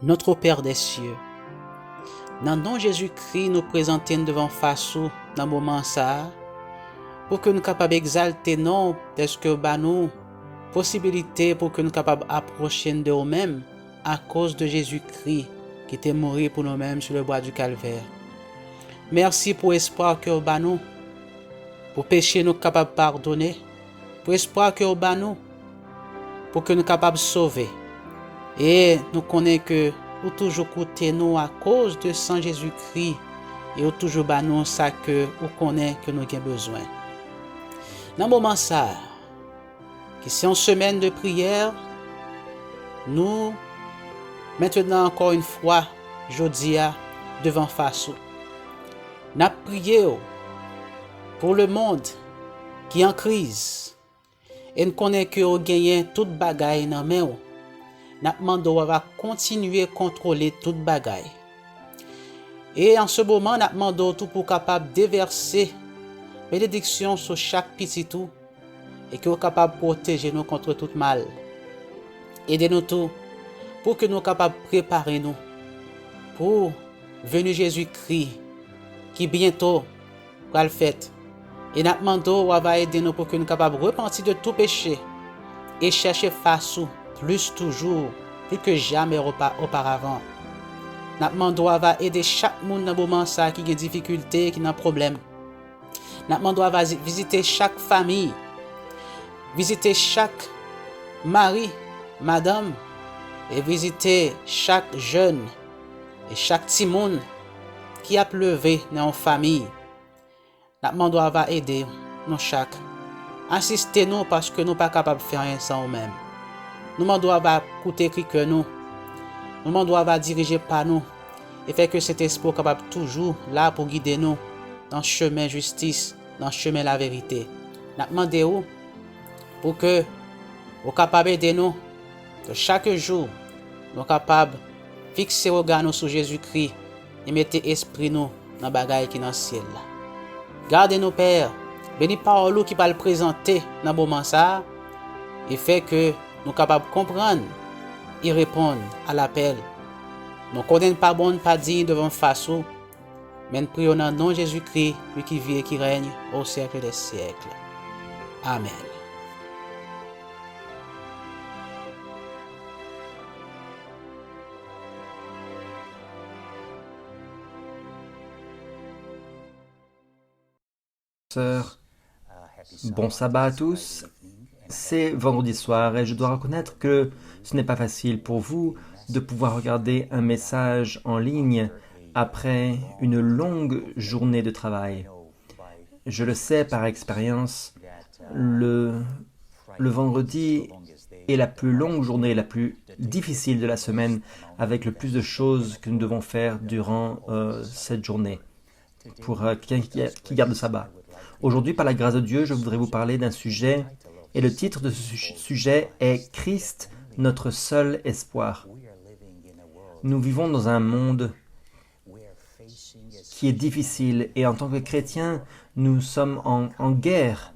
Notre Père des cieux, dans le nom de Jésus-Christ, nous présentons devant face dans le moment ça, pour que nous soyons capables d'exalter non, parce que nous possibilité pour que nous soyons capables d'approcher de nous-mêmes à cause de Jésus-Christ qui était mort pour nous-mêmes sur le bois du calvaire. Merci pour l'espoir que nous pour péché nous capables de pardonner, pour l'espoir que nous pour que nous capables de sauver. Et nous connaissons que ou toujours côté nous à cause de sang Jésus-Christ et ou toujours nous ça que ou connaît que nous avons besoin. Dans le moment ça, qui c'est une semaine de prière, nous maintenant encore une fois, jeudi devant face. Nous prions pour le monde qui est en crise et nous connaissons que vous gagnez toute bagaille dans main. Nous demandons va continuer à contrôler toute bagaille. Et en ce moment, nous demandons tout pour capable déverser bénédiction sur chaque petit tout et que vous capable de protéger nous contre tout mal. Aidez-nous tout pour que nous capables de préparer nous pour venir Jésus-Christ qui bientôt va le faire. Et nous demandons va aider nous pour que nous capables de repentir de tout péché et chercher face plus toujours, plus que jamais auparavant. Nous demandons va aider chaque monde dans le moment ça qui a des difficultés, qui a des problèmes. Nous demandons va visiter chaque famille, visiter chaque mari, madame, et visiter chaque jeune et chaque petit monde qui a pleuvé dans une famille. Nous demandons va aider nous chaque. Assistez-nous parce que nous ne sommes pas capables de faire rien sans nous-mêmes. Nous demandons va écouter que nous. Nous demandons va diriger par nous et faire que cet esprit soit capable toujours là pour guider nous dans le chemin justice, dans le chemin la vérité. Nous demandons pour que vous capable d'aider nous de chaque jour, nous capables de fixer le regard sur Jésus-Christ et mettre l'esprit nous dans le bagaille qui est dans le ciel. Gardez-nous, Père. Bénis parole qui va le présenter dans le moment ça et fait que nous sommes capables de comprendre et répondre à l'appel. Nous ne connaissons pas bon, pas digne devant face, mais nous prions dans le nom de Jésus-Christ, lui qui vit et qui règne au siècle des siècles. Amen. Bon sabbat à tous. C'est vendredi soir et je dois reconnaître que ce n'est pas facile pour vous de pouvoir regarder un message en ligne après une longue journée de travail. Je le sais par expérience, le vendredi est la plus longue journée, la plus difficile de la semaine, avec le plus de choses que nous devons faire durant cette journée pour quelqu'un qui garde le sabbat. Aujourd'hui, par la grâce de Dieu, je voudrais vous parler d'un sujet, et le titre de ce sujet est « Christ, notre seul espoir ». Nous vivons dans un monde qui est difficile, et en tant que chrétiens, nous sommes en guerre.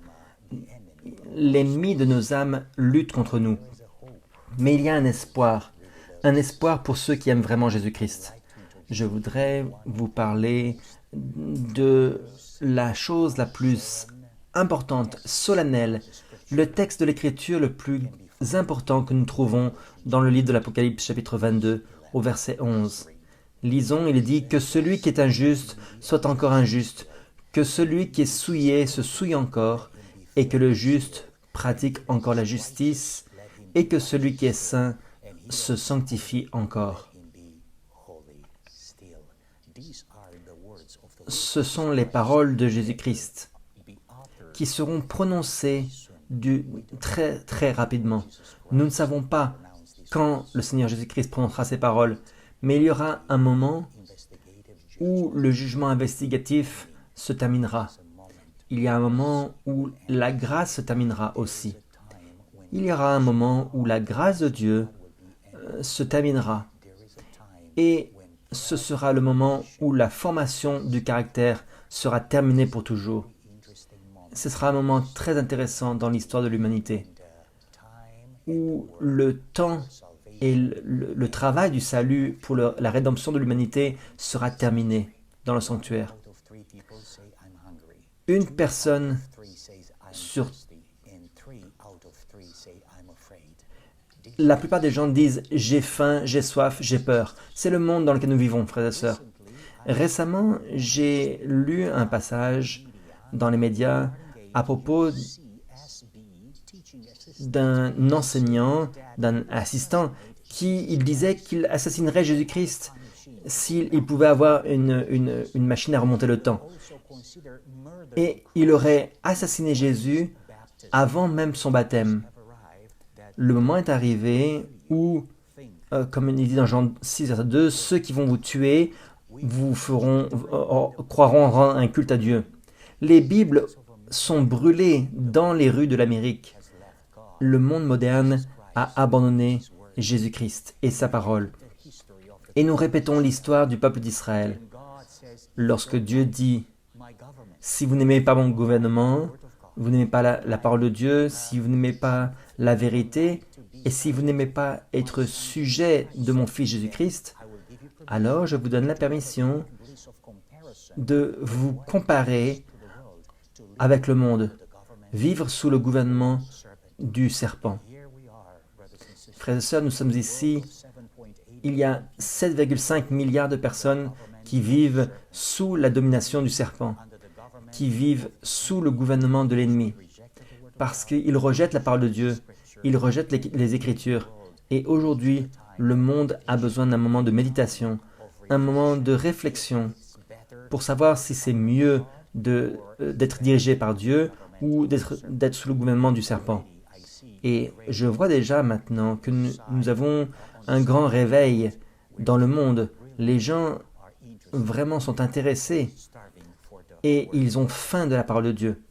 L'ennemi de nos âmes lutte contre nous. Mais il y a un espoir pour ceux qui aiment vraiment Jésus-Christ. Je voudrais vous parler de la chose la plus importante, solennelle, le texte de l'Écriture le plus important que nous trouvons dans le livre de l'Apocalypse chapitre 22 au verset 11. Lisons, il est dit « Que celui qui est injuste soit encore injuste, que celui qui est souillé se souille encore, et que le juste pratique encore la justice, et que celui qui est saint se sanctifie encore. » Ce sont les paroles de Jésus-Christ qui seront prononcées très très rapidement. Nous ne savons pas quand le Seigneur Jésus-Christ prononcera ces paroles, mais il y aura un moment où le jugement investigatif se terminera. Il y a un moment où la grâce se terminera aussi. Il y aura un moment où la grâce de Dieu se terminera. Et ce sera le moment où la formation du caractère sera terminée pour toujours. Ce sera un moment très intéressant dans l'histoire de l'humanité, où le temps et le travail du salut pour la rédemption de l'humanité sera terminé dans le sanctuaire. Une personne sur... La plupart des gens disent « j'ai faim, j'ai soif, j'ai peur ». C'est le monde dans lequel nous vivons, frères et sœurs. Récemment, j'ai lu un passage dans les médias à propos d'un enseignant, d'un assistant, il disait qu'il assassinerait Jésus-Christ s'il pouvait avoir une machine à remonter le temps. Et il aurait assassiné Jésus avant même son baptême. Le moment est arrivé où, comme il dit dans Jean 6, verset 2, ceux qui vont vous tuer croiront rendre un culte à Dieu. Les Bibles sont brûlées dans les rues de l'Amérique. Le monde moderne a abandonné Jésus-Christ et sa parole. Et nous répétons l'histoire du peuple d'Israël. Lorsque Dieu dit « Si vous n'aimez pas mon gouvernement, vous n'aimez pas la parole de Dieu, si vous n'aimez pas la vérité, et si vous n'aimez pas être sujet de mon Fils Jésus-Christ, alors je vous donne la permission de vous comparer avec le monde, vivre sous le gouvernement du serpent. » Frères et sœurs, nous sommes ici. Il y a 7,5 milliards de personnes qui vivent sous la domination du serpent, qui vivent sous le gouvernement de l'ennemi, parce qu'ils rejettent la parole de Dieu, ils rejettent les Écritures. Et aujourd'hui, le monde a besoin d'un moment de méditation, un moment de réflexion, pour savoir si c'est mieux d'être dirigé par Dieu ou d'être sous le gouvernement du serpent. Et je vois déjà maintenant que nous avons un grand réveil dans le monde. Les gens vraiment sont intéressés et ils ont faim de la parole de Dieu.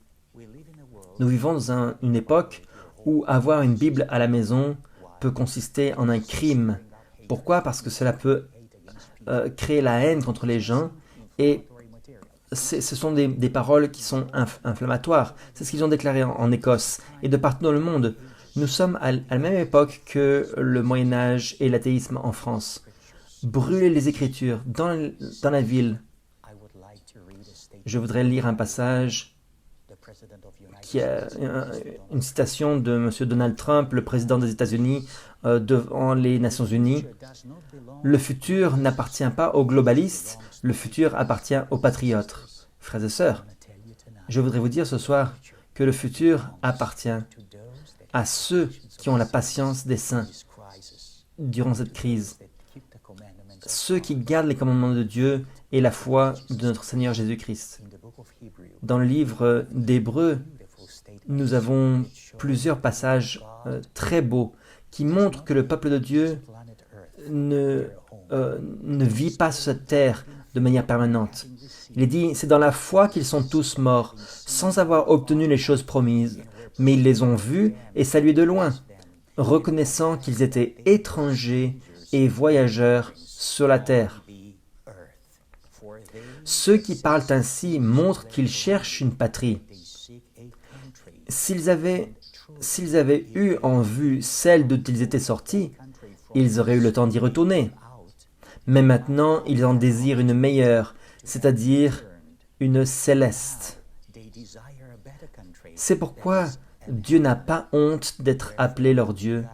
Nous vivons dans une époque où avoir une Bible à la maison peut consister en un crime. Pourquoi? Parce que cela peut créer la haine contre les gens et ce sont des paroles qui sont inflammatoires. C'est ce qu'ils ont déclaré en Écosse et de partout dans le monde. Nous sommes à la même époque que le Moyen-Âge et l'athéisme en France. Brûler les Écritures dans la ville. Je voudrais lire un passage qui est une citation de M. Donald Trump, le président des États-Unis, devant les Nations Unies. Le futur n'appartient pas aux globalistes, le futur appartient aux patriotes. Frères et sœurs, je voudrais vous dire ce soir que le futur appartient à ceux qui ont la patience des saints durant cette crise, ceux qui gardent les commandements de Dieu et la foi de notre Seigneur Jésus-Christ. Dans le livre d'Hébreux, nous avons plusieurs passages très beaux qui montrent que le peuple de Dieu ne vit pas sur cette terre de manière permanente. Il est dit, c'est dans la foi qu'ils sont tous morts, sans avoir obtenu les choses promises, mais ils les ont vus et salués de loin, reconnaissant qu'ils étaient étrangers et voyageurs sur la terre. Ceux qui parlent ainsi montrent qu'ils cherchent une patrie. S'ils avaient eu en vue celle d'où ils étaient sortis, ils auraient eu le temps d'y retourner. Mais maintenant, ils en désirent une meilleure, c'est-à-dire une céleste. C'est pourquoi Dieu n'a pas honte d'être appelé leur Dieu,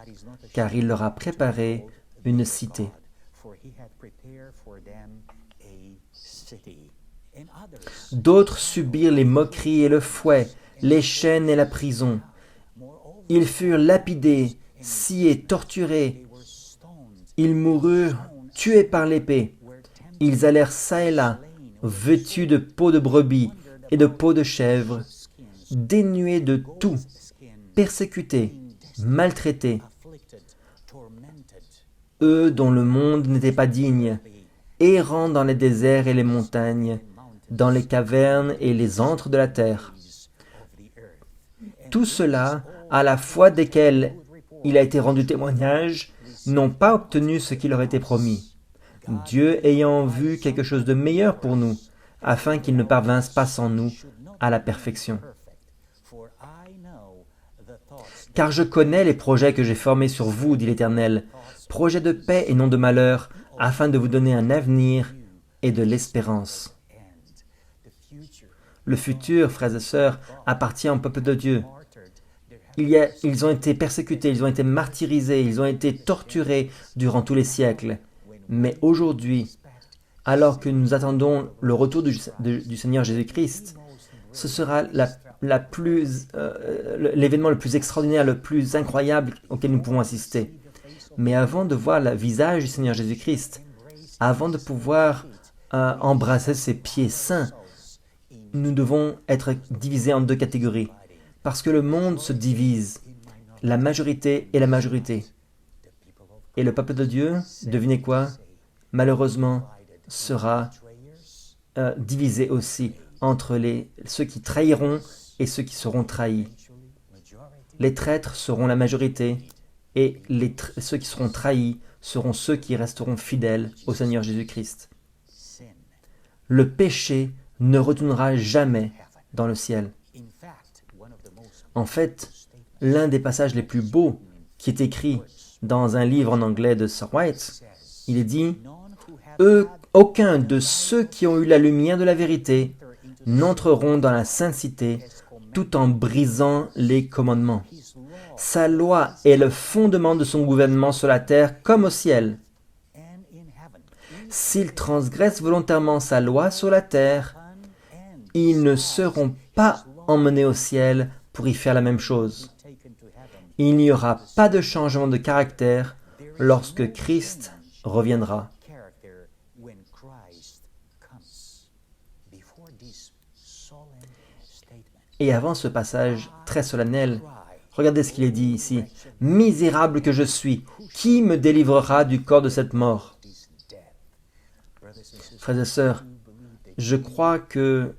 car il leur a préparé une cité. D'autres subirent les moqueries et le fouet, les chaînes et la prison. Ils furent lapidés, sciés, torturés. Ils moururent tués par l'épée. Ils allèrent çà et là, vêtus de peaux de brebis et de peaux de chèvre, dénués de tout, persécutés, maltraités. Eux dont le monde n'était pas digne, errant dans les déserts et les montagnes, dans les cavernes et les antres de la terre. Tout cela, à la fois desquels il a été rendu témoignage, n'ont pas obtenu ce qui leur était promis. Dieu ayant vu quelque chose de meilleur pour nous, afin qu'ils ne parvinssent pas sans nous à la perfection. Car je connais les projets que j'ai formés sur vous, dit l'Éternel, projet de paix et non de malheur, afin de vous donner un avenir et de l'espérance. Le futur, frères et sœurs, appartient au peuple de Dieu. Ils ont été persécutés, ils ont été martyrisés, ils ont été torturés durant tous les siècles. Mais aujourd'hui, alors que nous attendons le retour du Seigneur Jésus-Christ, ce sera l'événement le plus extraordinaire, le plus incroyable auquel nous pouvons assister. Mais avant de voir le visage du Seigneur Jésus-Christ, avant de pouvoir embrasser ses pieds saints, nous devons être divisés en deux catégories. Parce que le monde se divise, la majorité et la majorité. Et le peuple de Dieu, devinez quoi? Malheureusement, sera divisé aussi entre ceux qui trahiront et ceux qui seront trahis. Les traîtres seront la majorité et ceux qui seront trahis seront ceux qui resteront fidèles au Seigneur Jésus-Christ. Le péché ne retournera jamais dans le ciel. En fait, l'un des passages les plus beaux qui est écrit dans un livre en anglais de Sir White, il est dit « Aucun de ceux qui ont eu la lumière de la vérité n'entreront dans la sainte cité tout en brisant les commandements. Sa loi est le fondement de son gouvernement sur la terre comme au ciel. S'ils transgressent volontairement sa loi sur la terre, ils ne seront pas emmenés au ciel pour y faire la même chose. Il n'y aura pas de changement de caractère lorsque Christ reviendra. » Et avant ce passage très solennel, regardez ce qu'il est dit ici. « Misérable que je suis, qui me délivrera du corps de cette mort ?» Frères et sœurs, je crois que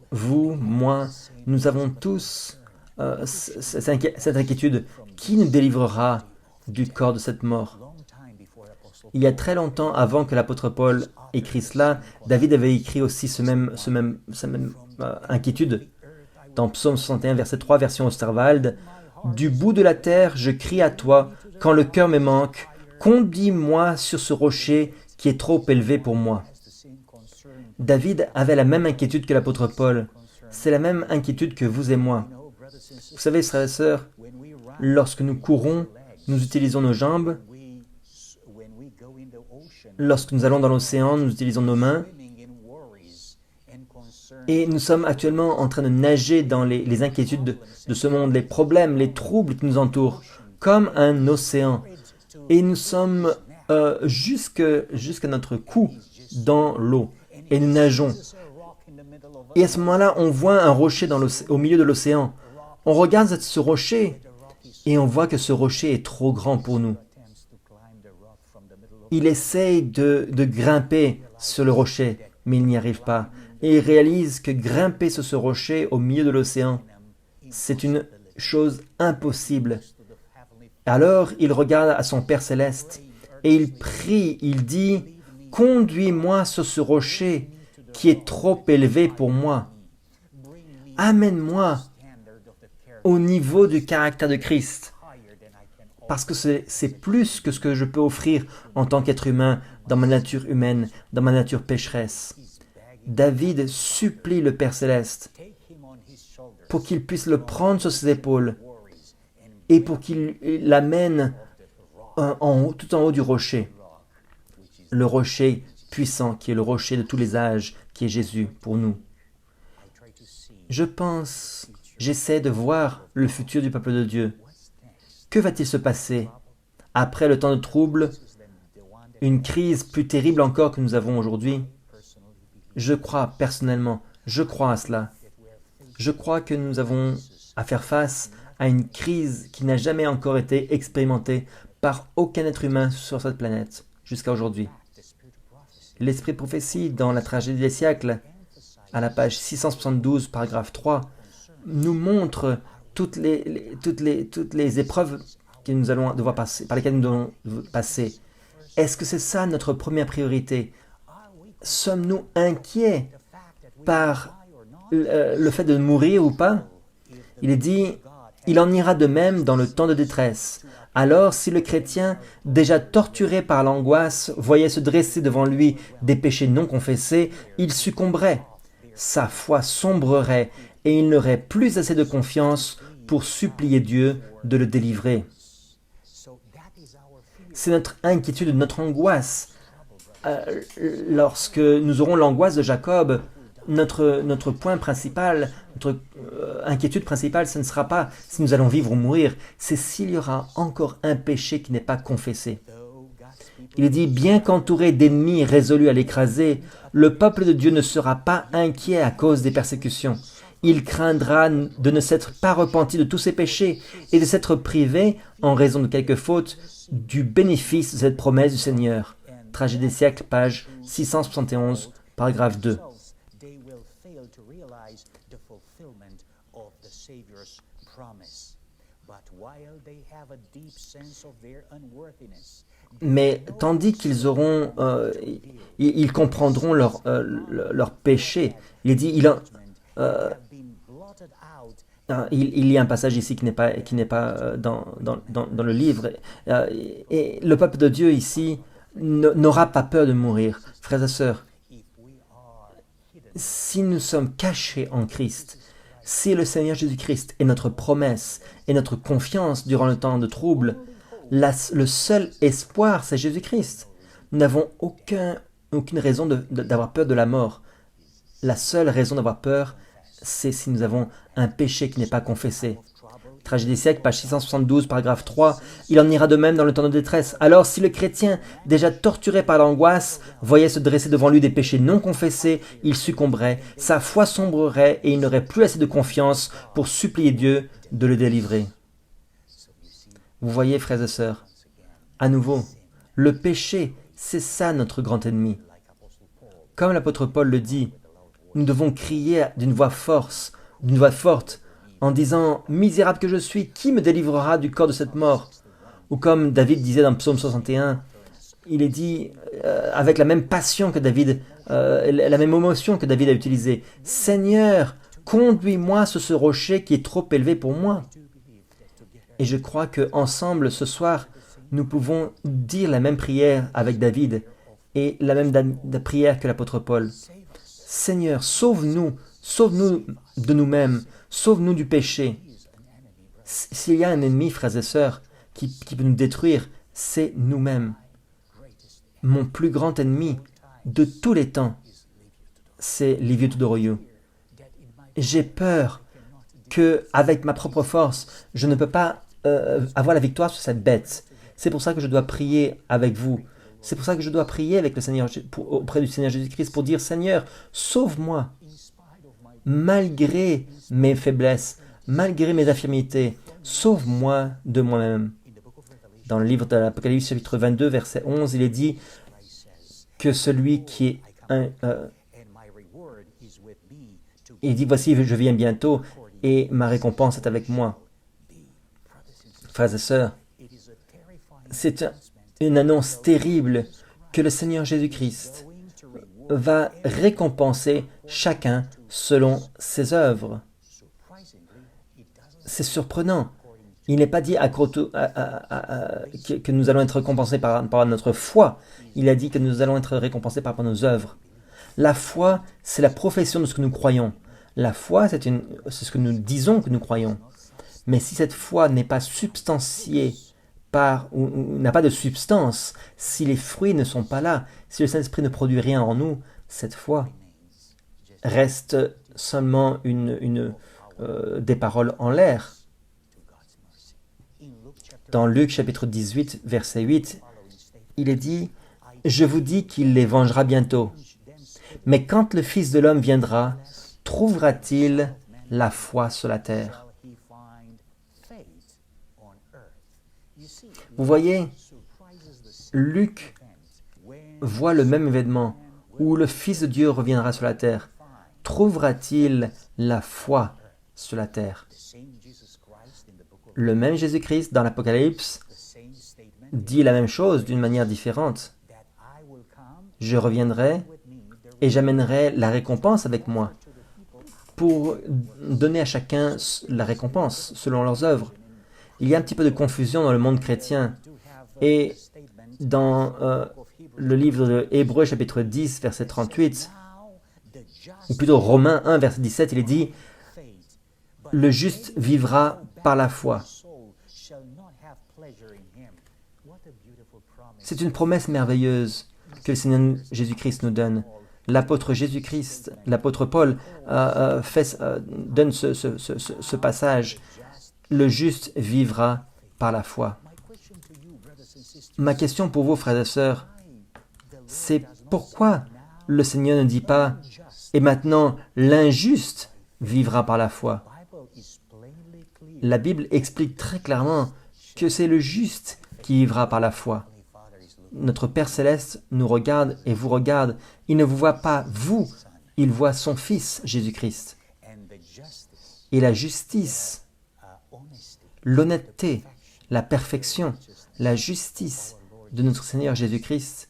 vous, moi, nous avons tous cette inquiétude. Qui nous délivrera du corps de cette mort? Il y a très longtemps, avant que l'apôtre Paul écrit cela, David avait écrit aussi cette même inquiétude. Dans Psaume 61, verset 3, version Osterwald, « Du bout de la terre, je crie à toi, quand le cœur me manque. Conduis-moi sur ce rocher qui est trop élevé pour moi. » David avait la même inquiétude que l'apôtre Paul. C'est la même inquiétude que vous et moi. Vous savez, frères et sœurs, lorsque nous courons, nous utilisons nos jambes. Lorsque nous allons dans l'océan, nous utilisons nos mains. Et nous sommes actuellement en train de nager dans les inquiétudes de ce monde, les problèmes, les troubles qui nous entourent, comme un océan. Et nous sommes jusqu'à notre cou dans l'eau. Et nous nageons. Et à ce moment-là, on voit un rocher au milieu de l'océan. On regarde ce rocher et on voit que ce rocher est trop grand pour nous. Il essaye de grimper sur le rocher, mais il n'y arrive pas. Et il réalise que grimper sur ce rocher au milieu de l'océan, c'est une chose impossible. Alors il regarde à son Père céleste et il prie, il dit « Conduis-moi sur ce rocher qui est trop élevé pour moi. Amène-moi au niveau du caractère de Christ. » Parce que c'est plus que ce que je peux offrir en tant qu'être humain, dans ma nature humaine, dans ma nature pécheresse. David supplie le Père céleste pour qu'il puisse le prendre sur ses épaules et pour qu'il l'amène tout en haut du rocher. Le rocher puissant qui est le rocher de tous les âges, qui est Jésus pour nous. J'essaie de voir le futur du peuple de Dieu. Que va-t-il se passer après le temps de trouble, une crise plus terrible encore que nous avons aujourd'hui? Je crois personnellement, je crois à cela. Je crois que nous avons à faire face à une crise qui n'a jamais encore été expérimentée par aucun être humain sur cette planète jusqu'à aujourd'hui. L'esprit de prophétie dans la tragédie des siècles, à la page 672, paragraphe 3, nous montre toutes les épreuves que nous allons devoir passer, par lesquelles nous devons passer. Est-ce que c'est ça notre première priorité? Sommes-nous inquiets par le fait de mourir ou pas? Il est dit, il en ira de même dans le temps de détresse. Alors, si le chrétien, déjà torturé par l'angoisse, voyait se dresser devant lui des péchés non confessés, il succomberait. Sa foi sombrerait et il n'aurait plus assez de confiance pour supplier Dieu de le délivrer. C'est notre inquiétude, notre angoisse. Lorsque nous aurons l'angoisse de Jacob, notre point principal, notre inquiétude principale, ce ne sera pas si nous allons vivre ou mourir, c'est s'il y aura encore un péché qui n'est pas confessé. Il dit, bien qu'entouré d'ennemis résolus à l'écraser, le peuple de Dieu ne sera pas inquiet à cause des persécutions. Il craindra de ne s'être pas repenti de tous ses péchés et de s'être privé, en raison de quelques fautes, du bénéfice de cette promesse du Seigneur. Tragédie des siècles, page 671, paragraphe 2. Mais tandis qu'ils auront, ils comprendront leur péché. Il dit, il y a un passage ici qui n'est pas dans le livre. Et le peuple de Dieu ici n'aura pas peur de mourir. Frères et sœurs, si nous sommes cachés en Christ, si le Seigneur Jésus-Christ est notre promesse et notre confiance durant le temps de trouble, le seul espoir, c'est Jésus-Christ. Nous n'avons aucune raison d'avoir peur de la mort. La seule raison d'avoir peur, c'est si nous avons un péché qui n'est pas confessé. Tragédie des siècles, page 672, paragraphe 3. Il en ira de même dans le temps de détresse. Alors, si le chrétien, déjà torturé par l'angoisse, voyait se dresser devant lui des péchés non confessés, il succomberait, sa foi sombrerait et il n'aurait plus assez de confiance pour supplier Dieu de le délivrer. Vous voyez, frères et sœurs, à nouveau, le péché, c'est ça notre grand ennemi. Comme l'apôtre Paul le dit, nous devons crier d'une voix forte, en disant « Misérable que je suis, qui me délivrera du corps de cette mort ?» Ou comme David disait dans Psaume 61, il est dit avec la même passion que David, la même émotion que David a utilisée, « Seigneur, conduis-moi sur ce rocher qui est trop élevé pour moi. » Et je crois qu'ensemble, ce soir, nous pouvons dire la même prière avec David et la même prière que l'apôtre Paul. « Seigneur, sauve-nous de nous-mêmes, sauve-nous du péché. » S'il y a un ennemi, frères et sœurs, qui peut nous détruire, c'est nous-mêmes. Mon plus grand ennemi de tous les temps, c'est Liviu Tudoroiu. J'ai peur qu'avec ma propre force, je ne peux pas avoir la victoire sur cette bête. C'est pour ça que je dois prier avec vous. C'est pour ça que je dois prier avec le Seigneur, auprès du Seigneur Jésus-Christ pour dire « Seigneur, sauve-moi » malgré mes faiblesses, malgré mes infirmités, sauve-moi de moi-même. Dans le livre de l'Apocalypse, chapitre 22, verset 11, il est dit que celui qui est il dit « Voici, je viens bientôt, et ma récompense est avec moi. » Frères et sœurs, c'est une annonce terrible que le Seigneur Jésus-Christ va récompenser chacun selon ses œuvres. C'est surprenant. Il n'est pas dit que nous allons être récompensés par notre foi. Il a dit que nous allons être récompensés par nos œuvres. La foi, c'est la profession de ce que nous croyons. La foi, c'est ce que nous disons que nous croyons. Mais si cette foi n'est pas substantiée ou n'a pas de substance, si les fruits ne sont pas là, si le Saint-Esprit ne produit rien en nous, cette foi reste seulement des paroles en l'air. Dans Luc chapitre 18, verset 8, il est dit « Je vous dis qu'il les vengera bientôt. Mais quand le Fils de l'homme viendra, trouvera-t-il la foi sur la terre ?» Vous voyez, Luc voit le même événement où le Fils de Dieu reviendra sur la terre. Trouvera-t-il la foi sur la terre? Le même Jésus-Christ dans l'Apocalypse dit la même chose d'une manière différente. Je reviendrai et j'amènerai la récompense avec moi pour donner à chacun la récompense selon leurs œuvres. Il y a un petit peu de confusion dans le monde chrétien. Et dans le livre de Hébreux, chapitre 10, verset 38, ou plutôt Romains 1, verset 17, il est dit « Le juste vivra par la foi ». C'est une promesse merveilleuse que le Seigneur Jésus-Christ nous donne. L'apôtre Jésus-Christ, l'apôtre Paul, donne ce passage. Le juste vivra par la foi. Ma question pour vous, frères et sœurs, c'est pourquoi le Seigneur ne dit pas « Et maintenant, l'injuste vivra par la foi ». La Bible explique très clairement que c'est le juste qui vivra par la foi. Notre Père Céleste nous regarde et vous regarde. Il ne vous voit pas vous, il voit son Fils, Jésus-Christ. Et la justice, l'honnêteté, la perfection, la justice de notre Seigneur Jésus-Christ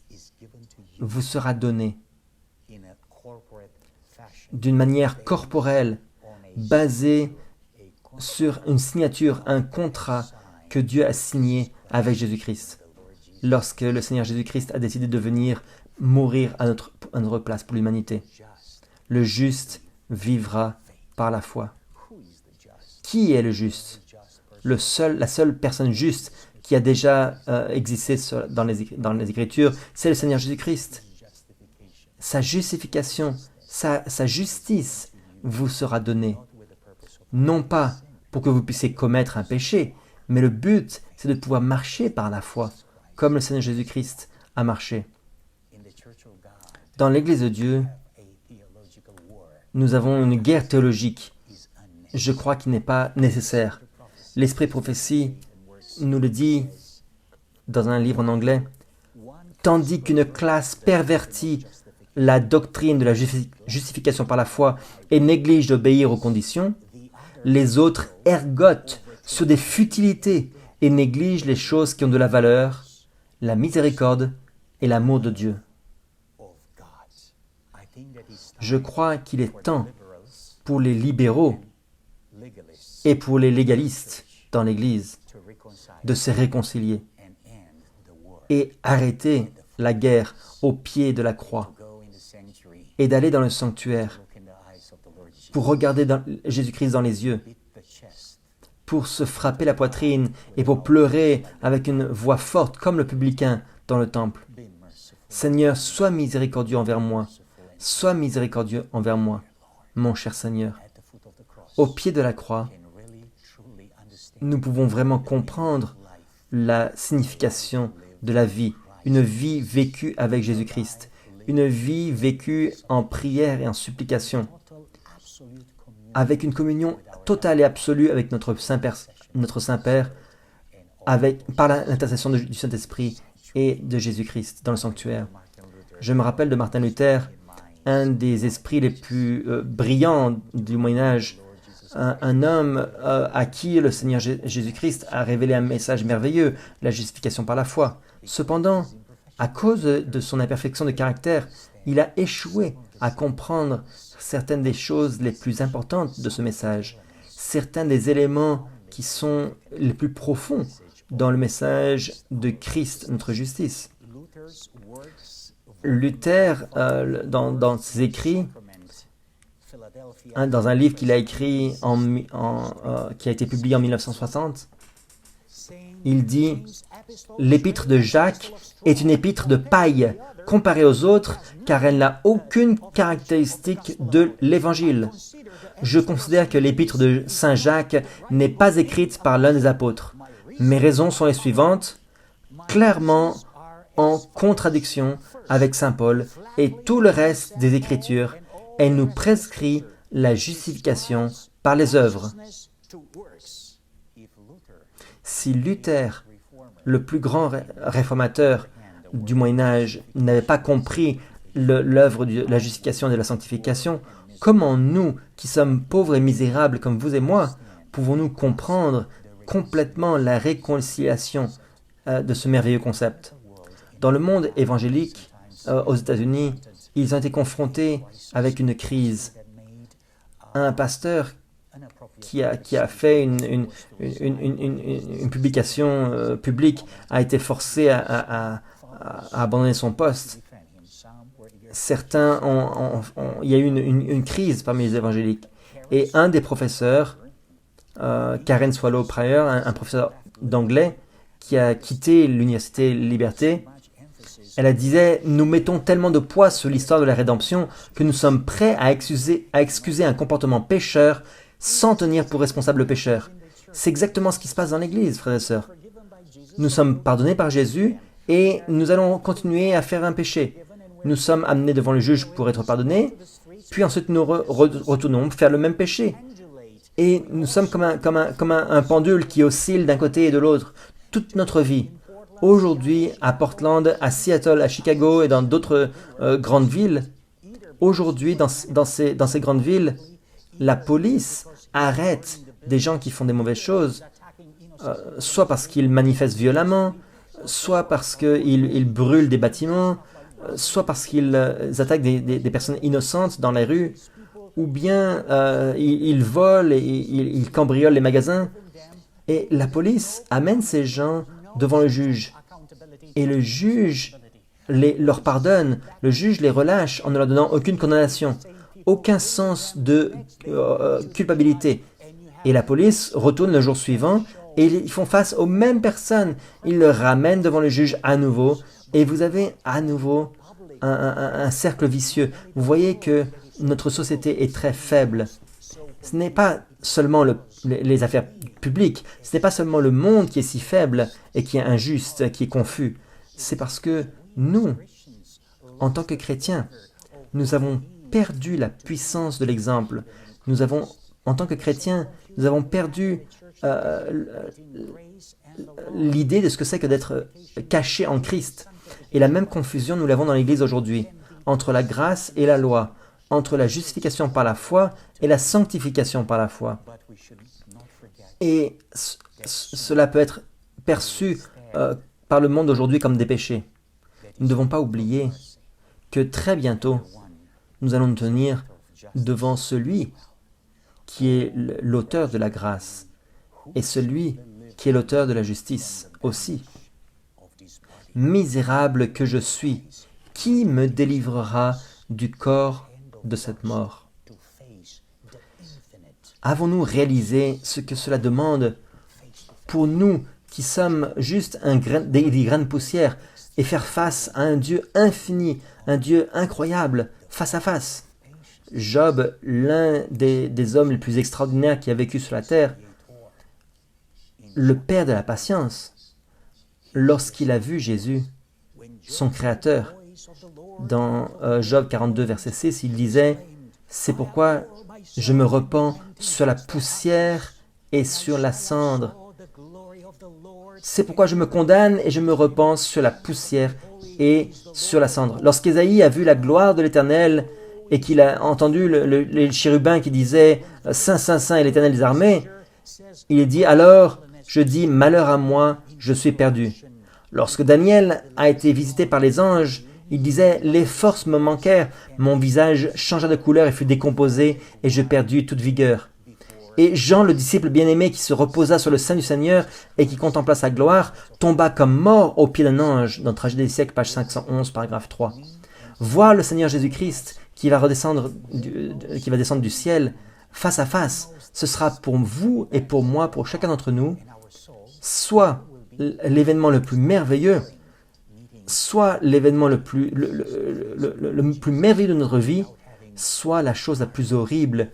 vous sera donnée d'une manière corporelle, basée sur une signature, un contrat que Dieu a signé avec Jésus-Christ. Lorsque le Seigneur Jésus-Christ a décidé de venir mourir à notre place pour l'humanité. Le juste vivra par la foi. Qui est le juste? La seule personne juste qui a déjà existé dans les Écritures, c'est le Seigneur Jésus-Christ. Sa justification, sa justice vous sera donnée. Non pas pour que vous puissiez commettre un péché, mais le but, c'est de pouvoir marcher par la foi, comme le Seigneur Jésus-Christ a marché. Dans l'Église de Dieu, nous avons une guerre théologique. Je crois qu'il n'est pas nécessaire. L'Esprit Prophétie nous le dit dans un livre en anglais. Tandis qu'une classe pervertit la doctrine de la justification par la foi et néglige d'obéir aux conditions, les autres ergotent sur des futilités et négligent les choses qui ont de la valeur, la miséricorde et l'amour de Dieu. Je crois qu'il est temps pour les libéraux et pour les légalistes dans l'Église de se réconcilier et arrêter la guerre au pied de la croix et d'aller dans le sanctuaire pour regarder Jésus-Christ dans les yeux, pour se frapper la poitrine et pour pleurer avec une voix forte comme le publicain dans le temple. Seigneur, sois miséricordieux envers moi. Sois miséricordieux envers moi, mon cher Seigneur. Au pied de la croix, nous pouvons vraiment comprendre la signification de la vie, une vie vécue avec Jésus-Christ, une vie vécue en prière et en supplication, avec une communion totale et absolue avec notre Saint-Père, par l'intercession du Saint-Esprit et de Jésus-Christ dans le sanctuaire. Je me rappelle de Martin Luther, un des esprits les plus brillants du Moyen-Âge, un homme à qui le Seigneur Jésus-Christ a révélé un message merveilleux, la justification par la foi. Cependant, à cause de son imperfection de caractère, il a échoué à comprendre certaines des choses les plus importantes de ce message, certains des éléments qui sont les plus profonds dans le message de Christ, notre justice. Luther, dans ses écrits, dans un livre qu'il a écrit, qui a été publié en 1960, il dit « L'épître de Jacques est une épître de paille comparée aux autres, car elle n'a aucune caractéristique de l'Évangile. Je considère que l'épître de Saint Jacques n'est pas écrite par l'un des apôtres. Mes raisons sont les suivantes, clairement en contradiction avec Saint Paul et tout le reste des Écritures. Elle nous prescrit la justification par les œuvres. » Si Luther, le plus grand réformateur du Moyen-Âge, n'avait pas compris l'œuvre de la justification et de la sanctification, comment nous, qui sommes pauvres et misérables comme vous et moi, pouvons-nous comprendre complètement la réconciliation de ce merveilleux concept? Dans le monde évangélique, aux États-Unis, ils ont été confrontés avec une crise. Un pasteur qui a fait une publication publique a été forcé à abandonner son poste. Certains il y a eu une crise parmi les évangéliques. Et un des professeurs, Karen Swallow Prior, un professeur d'anglais, qui a quitté l'université Liberté, elle disait « Nous mettons tellement de poids sur l'histoire de la rédemption que nous sommes prêts à excuser un comportement pécheur sans tenir pour responsable le pécheur. » C'est exactement ce qui se passe dans l'Église, frères et sœurs. Nous sommes pardonnés par Jésus et nous allons continuer à faire un péché. Nous sommes amenés devant le juge pour être pardonnés, puis ensuite nous retournons faire le même péché. Et nous sommes comme un pendule qui oscille d'un côté et de l'autre toute notre vie. Aujourd'hui, à Portland, à Seattle, à Chicago et dans d'autres grandes villes, aujourd'hui, dans ces grandes villes, la police arrête des gens qui font des mauvaises choses, soit parce qu'ils manifestent violemment, soit parce qu'ils brûlent des bâtiments, soit parce qu'ils attaquent des personnes innocentes dans les rues, ou bien ils volent et ils cambriolent les magasins. Et la police amène ces gens devant le juge. Et le juge leur pardonne, le juge les relâche en ne leur donnant aucune condamnation, aucun sens de culpabilité. Et la police retourne le jour suivant et ils font face aux mêmes personnes. Ils le ramènent devant le juge à nouveau et vous avez à nouveau un cercle vicieux. Vous voyez que notre société est très faible. Ce n'est pas seulement les affaires publiques, ce n'est pas seulement le monde qui est si faible et qui est injuste, qui est confus. C'est parce que nous, en tant que chrétiens, nous avons perdu la puissance de l'exemple. En tant que chrétiens, nous avons perdu l'idée de ce que c'est que d'être caché en Christ. Et la même confusion, nous l'avons dans l'Église aujourd'hui, entre la grâce et la loi, entre la justification par la foi et la sanctification par la foi. Et cela peut être perçu par le monde aujourd'hui comme des péchés. Nous ne devons pas oublier que très bientôt, nous allons nous tenir devant celui qui est l'auteur de la grâce et celui qui est l'auteur de la justice aussi. Misérable que je suis, qui me délivrera du corps de cette mort? Avons-nous réalisé ce que cela demande pour nous qui sommes juste des grains de poussière et faire face à un Dieu infini, un Dieu incroyable, face à face? Job, l'un des hommes les plus extraordinaires qui a vécu sur la terre, le père de la patience, lorsqu'il a vu Jésus, son Créateur, dans Job 42, verset 6, il disait « C'est pourquoi je me repens sur la poussière et sur la cendre. C'est pourquoi je me condamne et je me repens sur la poussière et sur la cendre. » Lorsqu'Ésaïe a vu la gloire de l'Éternel et qu'il a entendu les chérubins qui disaient « Saint, Saint, Saint est l'Éternel des armées », il dit « Alors, je dis, malheur à moi, je suis perdu. » Lorsque Daniel a été visité par les anges, il disait « Les forces me manquèrent, mon visage changea de couleur et fut décomposé, et je perdis toute vigueur. » Et Jean, le disciple bien-aimé qui se reposa sur le sein du Seigneur et qui contempla sa gloire, tomba comme mort aux pieds d'un ange, dans Tragédie des siècles, page 511, paragraphe 3. Voir le Seigneur Jésus-Christ qui va descendre du ciel, face à face, ce sera pour vous et pour moi, pour chacun d'entre nous, soit l'événement le plus merveilleux, soit l'événement le plus merveilleux de notre vie, soit la chose la plus horrible,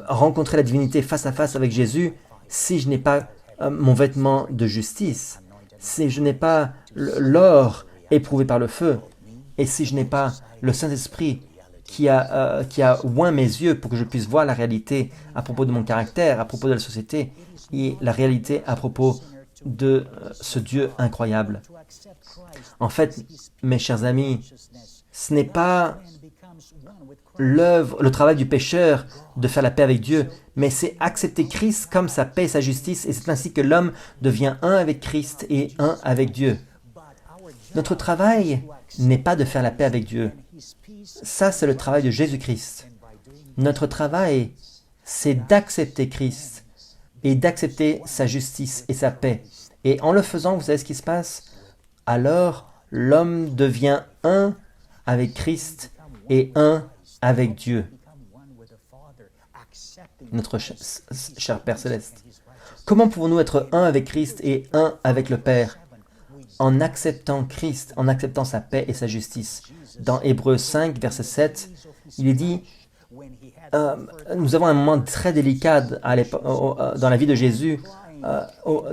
rencontrer la divinité face à face avec Jésus, si je n'ai pas mon vêtement de justice, si je n'ai pas l'or éprouvé par le feu, et si je n'ai pas le Saint-Esprit qui a oint mes yeux pour que je puisse voir la réalité à propos de mon caractère, à propos de la société, et la réalité à propos de ce Dieu incroyable. En fait, mes chers amis, ce n'est pas le travail du pécheur de faire la paix avec Dieu, mais c'est accepter Christ comme sa paix et sa justice, et c'est ainsi que l'homme devient un avec Christ et un avec Dieu. Notre travail n'est pas de faire la paix avec Dieu. Ça, c'est le travail de Jésus-Christ. Notre travail, c'est d'accepter Christ et d'accepter sa justice et sa paix. Et en le faisant, vous savez ce qui se passe? Alors, l'homme devient un avec Christ et un avec Dieu, notre cher Père Céleste. Comment pouvons-nous être un avec Christ et un avec le Père? En acceptant Christ, en acceptant sa paix et sa justice. Dans Hébreux 5, verset 7, il est dit nous avons un moment très délicat dans la vie de Jésus.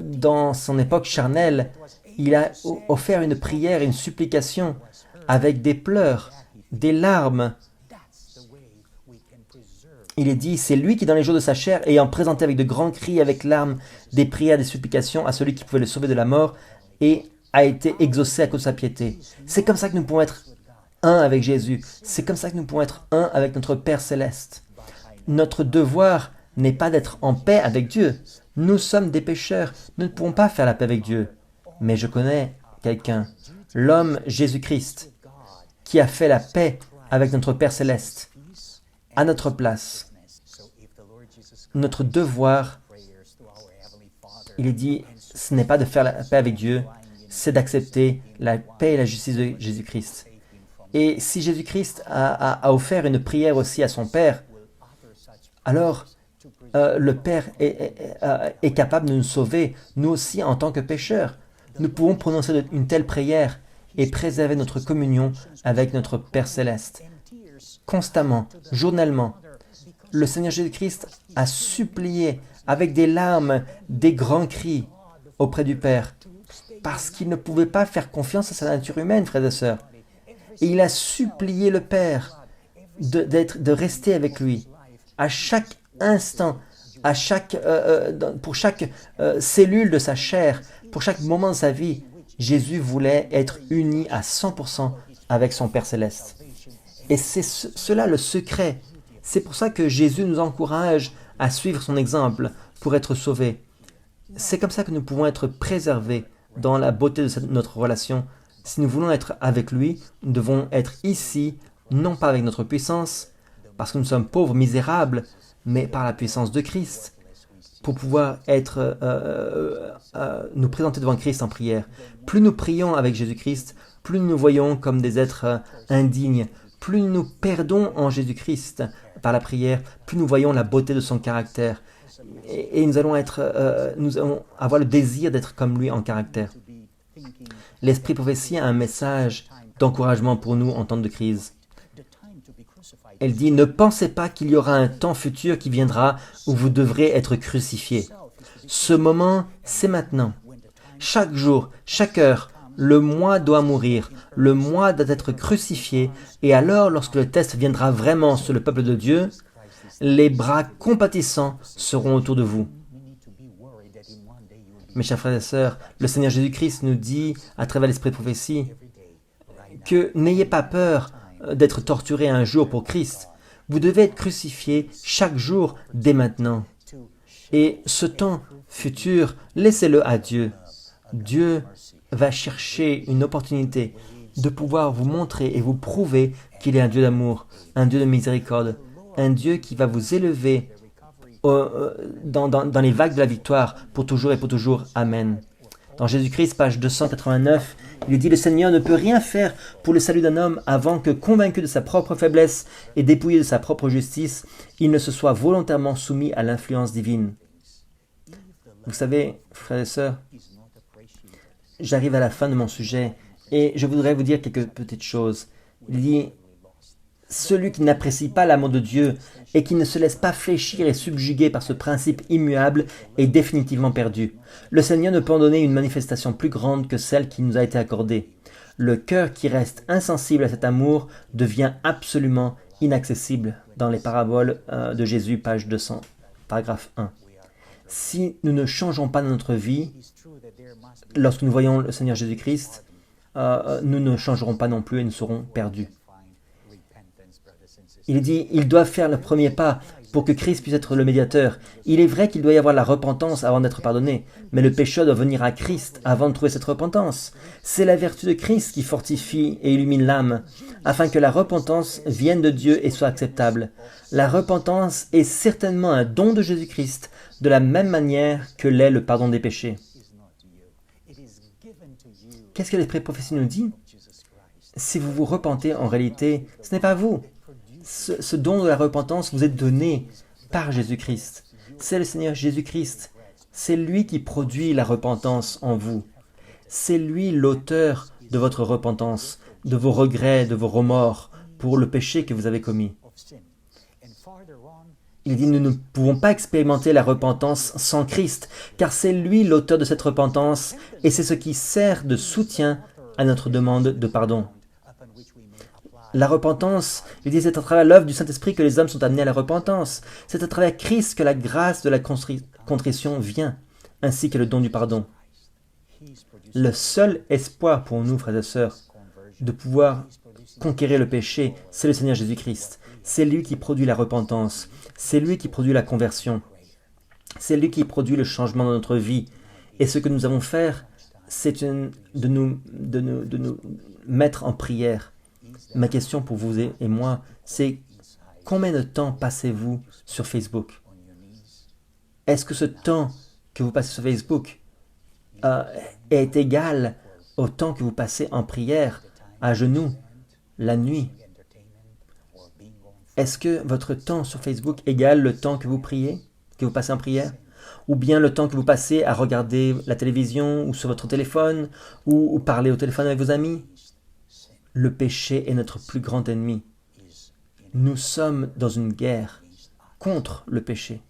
Dans son époque charnelle, il a offert une prière, une supplication avec des pleurs, des larmes. Il est dit, c'est lui qui dans les jours de sa chair, ayant présenté avec de grands cris, avec larmes, des prières, des supplications à celui qui pouvait le sauver de la mort, et a été exaucé à cause de sa piété. C'est comme ça que nous pouvons être un avec Jésus. C'est comme ça que nous pouvons être un avec notre Père Céleste. Notre devoir n'est pas d'être en paix avec Dieu. Nous sommes des pécheurs. Nous ne pouvons pas faire la paix avec Dieu. Mais je connais quelqu'un, l'homme Jésus-Christ, qui a fait la paix avec notre Père Céleste, à notre place. Notre devoir, il est dit, ce n'est pas de faire la paix avec Dieu, c'est d'accepter la paix et la justice de Jésus-Christ. Et si Jésus-Christ a offert une prière aussi à son Père, alors le Père est capable de nous sauver, nous aussi en tant que pécheurs. Nous pouvons prononcer une telle prière et préserver notre communion avec notre Père Céleste. Constamment, journellement, le Seigneur Jésus-Christ a supplié avec des larmes, des grands cris auprès du Père, parce qu'il ne pouvait pas faire confiance à sa nature humaine, frères et sœurs. Et il a supplié le Père de rester avec lui à chaque instant, pour chaque cellule de sa chair, pour chaque moment de sa vie. Jésus voulait être uni à 100% avec son Père Céleste. Et c'est cela le secret. C'est pour ça que Jésus nous encourage à suivre son exemple pour être sauvés. C'est comme ça que nous pouvons être préservés dans la beauté de notre relation. Si nous voulons être avec lui, nous devons être ici, non pas avec notre puissance, parce que nous sommes pauvres, misérables, mais par la puissance de Christ, pour pouvoir nous présenter devant Christ en prière. Plus nous prions avec Jésus-Christ, plus nous nous voyons comme des êtres indignes, plus nous perdons en Jésus-Christ par la prière, plus nous voyons la beauté de son caractère. Et nous allons avoir le désir d'être comme lui en caractère. L'Esprit Prophétie a un message d'encouragement pour nous en temps de crise. Elle dit, ne pensez pas qu'il y aura un temps futur qui viendra où vous devrez être crucifiés. Ce moment, c'est maintenant. Chaque jour, chaque heure, le moi doit mourir, le moi doit être crucifié, et alors, lorsque le test viendra vraiment sur le peuple de Dieu, les bras compatissants seront autour de vous. Mes chers frères et sœurs, le Seigneur Jésus-Christ nous dit, à travers l'Esprit de prophétie, que n'ayez pas peur d'être torturé un jour pour Christ. Vous devez être crucifié chaque jour dès maintenant. Et ce temps futur, laissez-le à Dieu. Dieu va chercher une opportunité de pouvoir vous montrer et vous prouver qu'il est un Dieu d'amour, un Dieu de miséricorde, un Dieu qui va vous élever dans les vagues de la victoire pour toujours et pour toujours. Amen. Dans Jésus-Christ, page 289, il dit « Le Seigneur ne peut rien faire pour le salut d'un homme avant que, convaincu de sa propre faiblesse et dépouillé de sa propre justice, il ne se soit volontairement soumis à l'influence divine. » Vous savez, frères et sœurs, j'arrive à la fin de mon sujet et je voudrais vous dire quelques petites choses. Il dit « Celui qui n'apprécie pas l'amour de Dieu et qui ne se laisse pas fléchir et subjuguer par ce principe immuable est définitivement perdu. Le Seigneur ne peut en donner une manifestation plus grande que celle qui nous a été accordée. Le cœur qui reste insensible à cet amour devient absolument inaccessible. » Dans les paraboles de Jésus, page 200, paragraphe 1. Si nous ne changeons pas dans notre vie, lorsque nous voyons le Seigneur Jésus-Christ, nous ne changerons pas non plus et nous serons perdus. Il dit, ils doivent faire le premier pas, pour que Christ puisse être le médiateur. Il est vrai qu'il doit y avoir la repentance avant d'être pardonné, mais le pécheur doit venir à Christ avant de trouver cette repentance. C'est la vertu de Christ qui fortifie et illumine l'âme, afin que la repentance vienne de Dieu et soit acceptable. La repentance est certainement un don de Jésus-Christ, de la même manière que l'est le pardon des péchés. Qu'est-ce que l'Esprit de prophétie nous dit? Si vous vous repentez, en réalité, ce n'est pas vous. Ce don de la repentance vous est donné par Jésus-Christ. C'est le Seigneur Jésus-Christ. C'est lui qui produit la repentance en vous. C'est lui l'auteur de votre repentance, de vos regrets, de vos remords pour le péché que vous avez commis. Il dit, nous ne pouvons pas expérimenter la repentance sans Christ, car c'est lui l'auteur de cette repentance et c'est ce qui sert de soutien à notre demande de pardon. La repentance, il dit, c'est à travers l'œuvre du Saint-Esprit que les hommes sont amenés à la repentance. C'est à travers Christ que la grâce de la contrition vient, ainsi que le don du pardon. Le seul espoir pour nous, frères et sœurs, de pouvoir conquérir le péché, c'est le Seigneur Jésus-Christ. C'est lui qui produit la repentance. C'est lui qui produit la conversion. C'est lui qui produit le changement dans notre vie. Et ce que nous avons faire, c'est de nous mettre en prière. Ma question pour vous et moi, c'est combien de temps passez-vous sur Facebook? Est-ce que ce temps que vous passez sur Facebook est égal au temps que vous passez en prière, à genoux, la nuit? Est-ce que votre temps sur Facebook égale le temps que vous priez, que vous passez en prière? Ou bien le temps que vous passez à regarder la télévision ou sur votre téléphone ou parler au téléphone avec vos amis? Le péché est notre plus grand ennemi. Nous sommes dans une guerre contre le péché.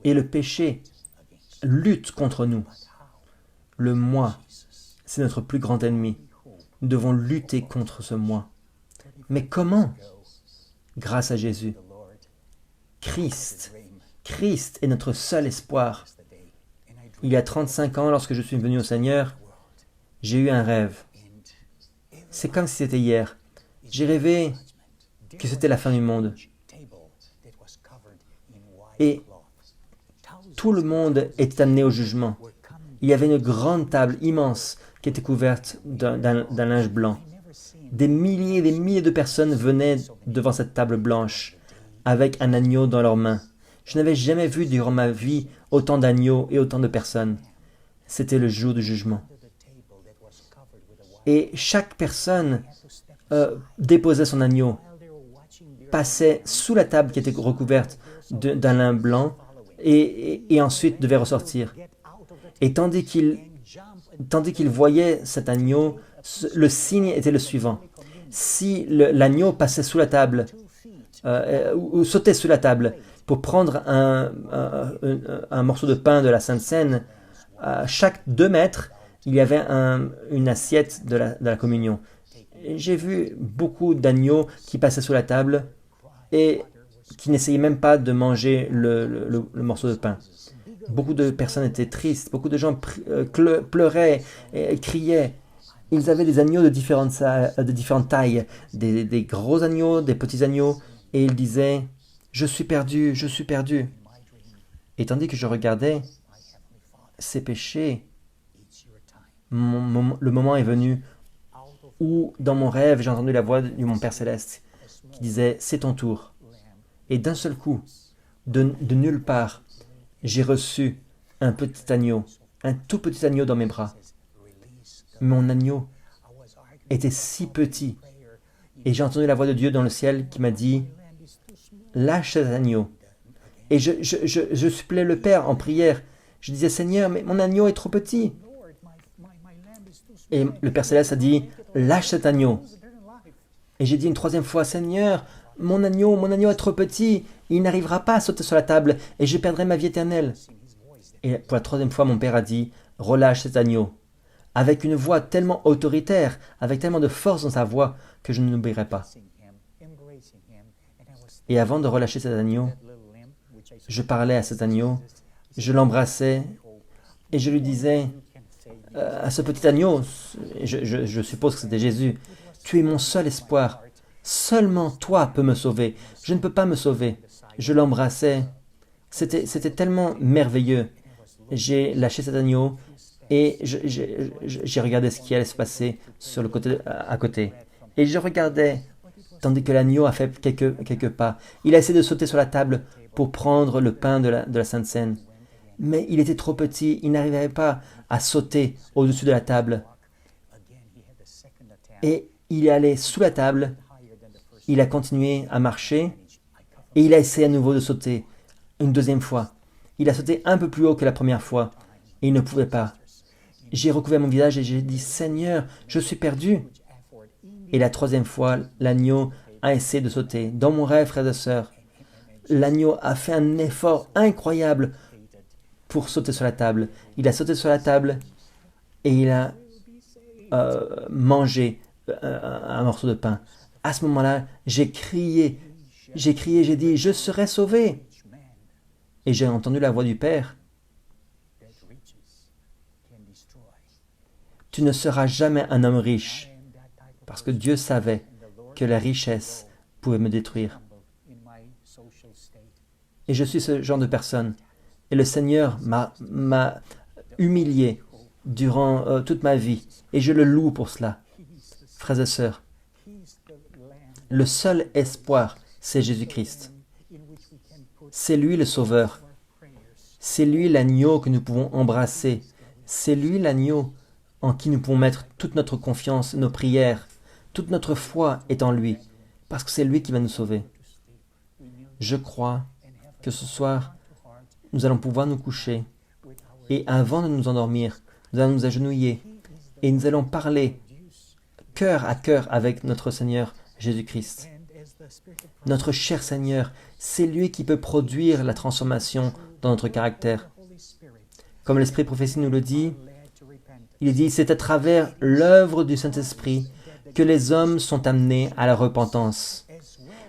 Et le péché lutte contre nous. Le moi, c'est notre plus grand ennemi. Nous devons lutter contre ce moi. Mais comment? Grâce à Jésus. Christ est notre seul espoir. Il y a 35 ans, lorsque je suis venu au Seigneur, j'ai eu un rêve. C'est comme si c'était hier. J'ai rêvé que c'était la fin du monde. Et tout le monde était amené au jugement. Il y avait une grande table immense qui était couverte d'un linge blanc. Des milliers de personnes venaient devant cette table blanche avec un agneau dans leurs mains. Je n'avais jamais vu durant ma vie autant d'agneaux et autant de personnes. C'était le jour du jugement. Et chaque personne déposait son agneau, passait sous la table qui était recouverte d'un lin blanc et ensuite devait ressortir. Et tandis qu'il voyait cet agneau, le signe était le suivant. Si l'agneau passait sous la table, ou sautait sous la table pour prendre un morceau de pain de la Sainte Seine, à chaque 2 mètres, il y avait une assiette de la communion. J'ai vu beaucoup d'agneaux qui passaient sous la table et qui n'essayaient même pas de manger le morceau de pain. Beaucoup de personnes étaient tristes, beaucoup de gens pleuraient et criaient. Ils avaient des agneaux de différentes tailles, des gros agneaux, des petits agneaux, et ils disaient « Je suis perdu, je suis perdu ». Et tandis que je regardais ces péchés, le moment est venu où, dans mon rêve, j'ai entendu la voix de mon Père Céleste qui disait « C'est ton tour ». Et d'un seul coup, de nulle part, j'ai reçu un petit agneau, un tout petit agneau dans mes bras. Mon agneau était si petit. Et j'ai entendu la voix de Dieu dans le ciel qui m'a dit « Lâche cet agneau ». Et je suppliais le Père en prière. Je disais « Seigneur, mais mon agneau est trop petit ». Et le Père Céleste a dit « Lâche cet agneau ». Et j'ai dit une 3e fois « Seigneur, mon agneau est trop petit, il n'arrivera pas à sauter sur la table et je perdrai ma vie éternelle. » Et pour la 3e fois, mon Père a dit « Relâche cet agneau ». Avec une voix tellement autoritaire, avec tellement de force dans sa voix, que je ne l'oublierai pas. Et avant de relâcher cet agneau, je parlais à cet agneau, je l'embrassais, et je lui disais à ce petit agneau, je suppose que c'était Jésus, « Tu es mon seul espoir, Seulement toi peux me sauver. Je ne peux pas me sauver. Je l'embrassais. C'était tellement merveilleux. J'ai lâché cet agneau et j'ai regardé ce qui allait se passer sur le côté à côté. Et je regardais, tandis que l'agneau a fait quelques pas. Il a essayé de sauter sur la table pour prendre le pain de la Sainte Seine. Mais il était trop petit, il n'arrivait pas à sauter au-dessus de la table. Et il est allé sous la table, il a continué à marcher, et il a essayé à nouveau de sauter, une deuxième fois. Il a sauté un peu plus haut que la première fois, et il ne pouvait pas. J'ai recouvert mon visage et j'ai dit « Seigneur, je suis perdu !» Et la troisième fois, l'agneau a essayé de sauter. Dans mon rêve, frères et sœurs, l'agneau a fait un effort incroyable pour sauter sur la table. Il a sauté sur la table et il a mangé un morceau de pain. À ce moment-là, j'ai crié, j'ai dit « Je serai sauvé !» Et j'ai entendu la voix du Père. « Tu ne seras jamais un homme riche. » Parce que Dieu savait que la richesse pouvait me détruire. Et je suis ce genre de personne. Et le Seigneur m'a humilié durant toute ma vie. Et je le loue pour cela. Frères et sœurs, le seul espoir, c'est Jésus-Christ. C'est lui le Sauveur. C'est lui l'agneau que nous pouvons embrasser. C'est lui l'agneau en qui nous pouvons mettre toute notre confiance, nos prières. Toute notre foi est en lui, parce que c'est lui qui va nous sauver. Je crois que ce soir, nous allons pouvoir nous coucher, et avant de nous endormir, nous allons nous agenouiller, et nous allons parler cœur à cœur avec notre Seigneur Jésus-Christ. Notre cher Seigneur, c'est lui qui peut produire la transformation dans notre caractère. Comme l'Esprit prophétie nous le dit, il dit « C'est à travers l'œuvre du Saint-Esprit que les hommes sont amenés à la repentance.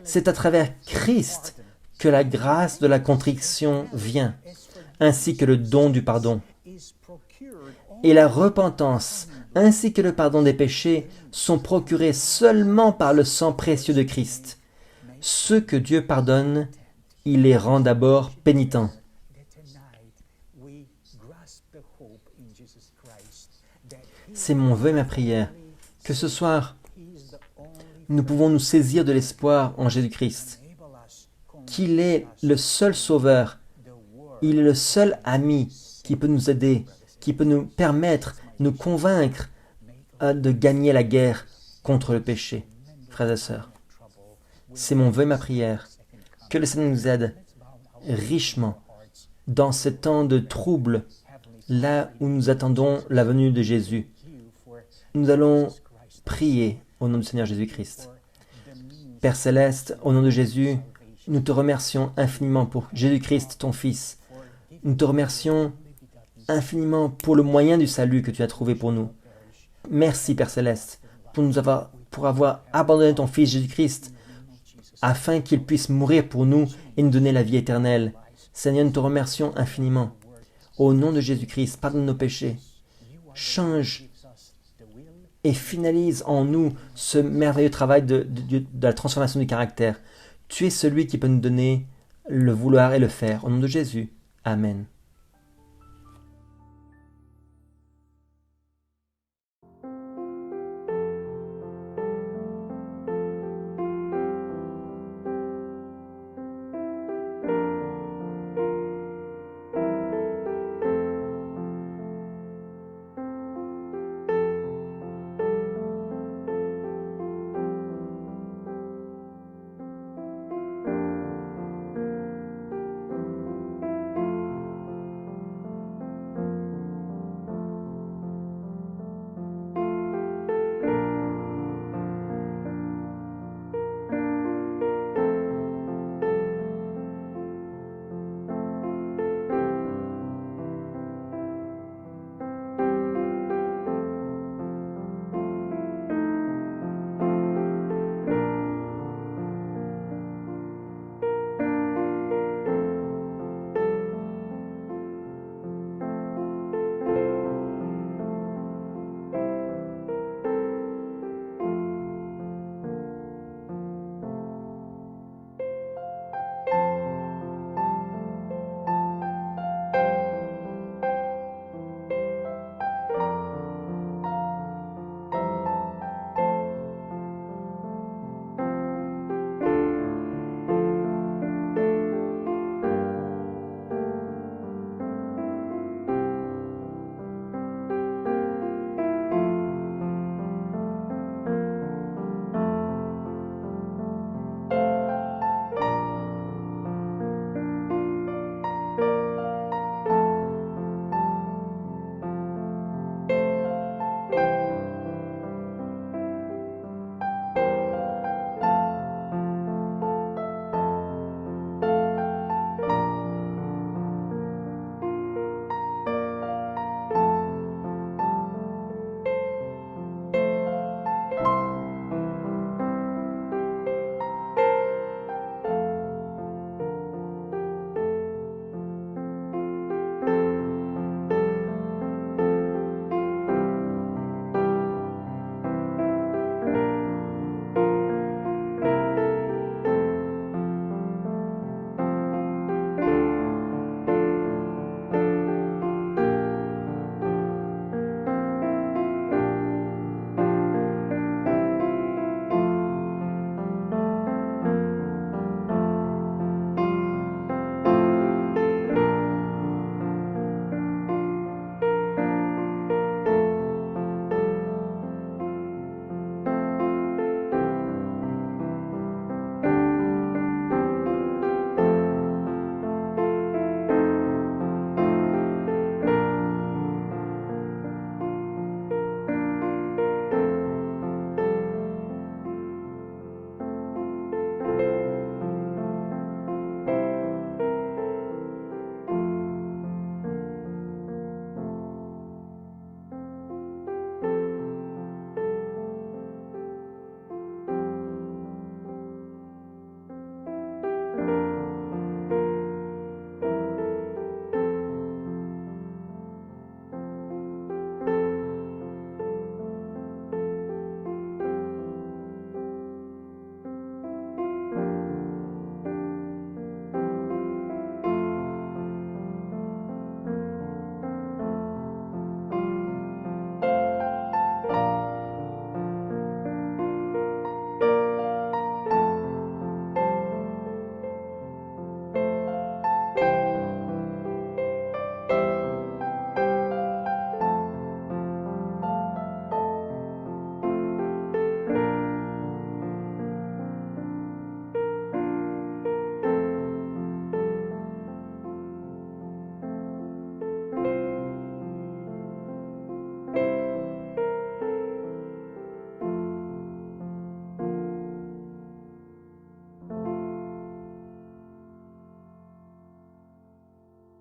C'est à travers Christ que la grâce de la contrition vient, ainsi que le don du pardon. Et la repentance, ainsi que le pardon des péchés, sont procurés seulement par le sang précieux de Christ. Ceux que Dieu pardonne, il les rend d'abord pénitents. C'est mon vœu et ma prière, que ce soir, nous pouvons nous saisir de l'espoir en Jésus-Christ, qu'il est le seul sauveur, il est le seul ami qui peut nous aider, qui peut nous permettre, nous convaincre de gagner la guerre contre le péché. Frères et sœurs, c'est mon vœu et ma prière, que le Seigneur nous aide richement dans ces temps de trouble, là où nous attendons la venue de Jésus. Nous allons prier au nom du Seigneur Jésus-Christ. Père Céleste, au nom de Jésus, nous te remercions infiniment pour Jésus-Christ, ton Fils. Nous te remercions infiniment pour le moyen du salut que tu as trouvé pour nous. Merci, Père Céleste, pour avoir abandonné ton Fils Jésus-Christ afin qu'il puisse mourir pour nous et nous donner la vie éternelle. Seigneur, nous te remercions infiniment. Au nom de Jésus-Christ, pardonne nos péchés. Change et finalise en nous ce merveilleux travail de la transformation du caractère. Tu es celui qui peut nous donner le vouloir et le faire. Au nom de Jésus. Amen.